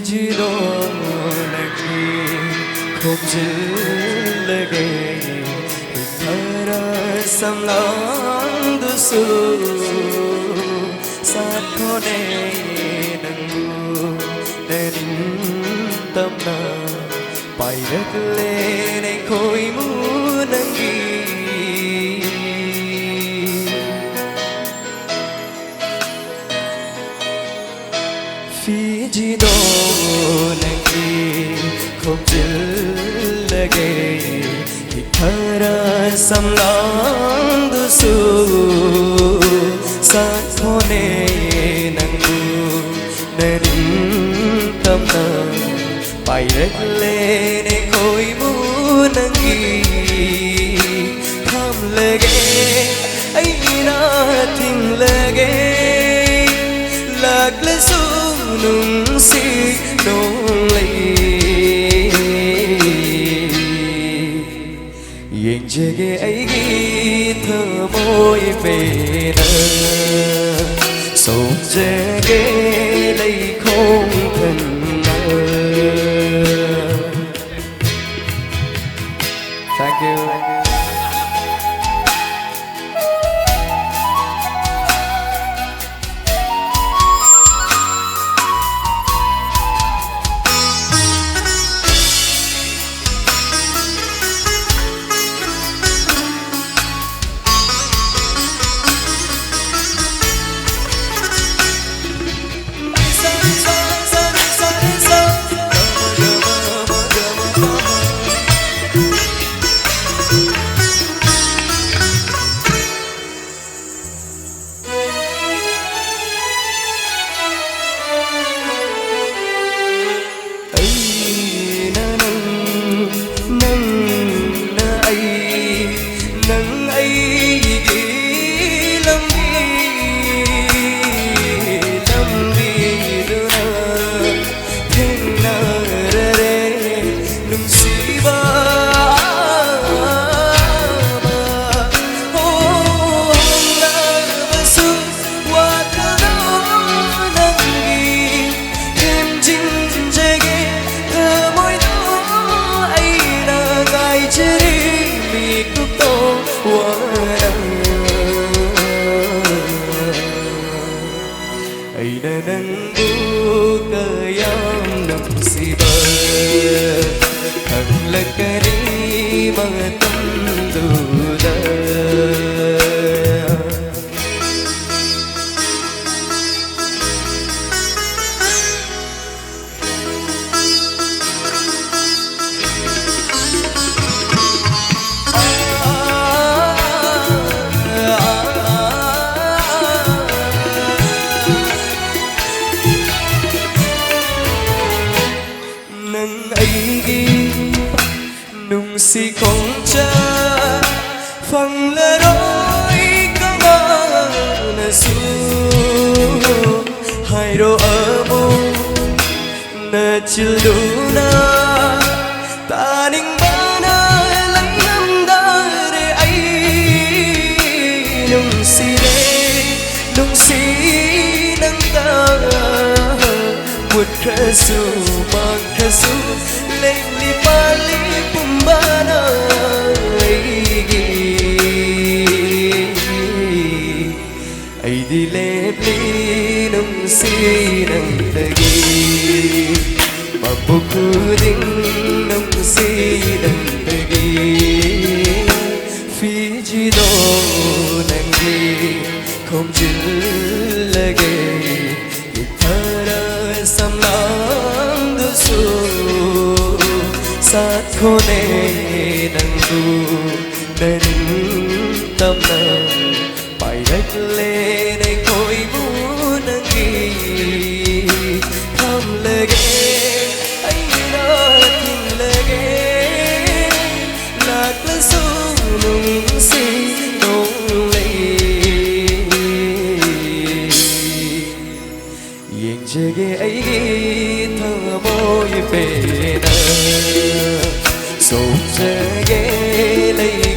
Fijido lagi khobjilage thara samlang dusu sát khone nangu derin tamna pai rak le ne khoi mu nangi Fijido lagi khobjilage thara samlang dusu sát khone nangu derin tamna pai rak le ne khoi mu nangi tham lage ai na thing lage lag le su nung si nong lay Yên jage ai gi thơ môi về nơ Sông jage lay không thân nơ Thank you. Aida dan buka yang nasiba Khắc kari matam duda nung si không cha phần lỡ đôi có ngờ là su hai đô ở bu nè chưa đủ na ta ninh ba na lấy năm đa để ấy nung si nâng ta một khẽ su mang khẽ su lên li pa li pumbana ai di le pli nung si nang lagi mabuku ding nung si nang lagi Fijido nangi không chil lagi thara samlang dusu sát khone nangu derin tamna pai rak le ne khoi mu nangi tham lage ai na thing lage lag le su nung si nong lay Yên jage ai gi thơ môi về nơ Sông jage lay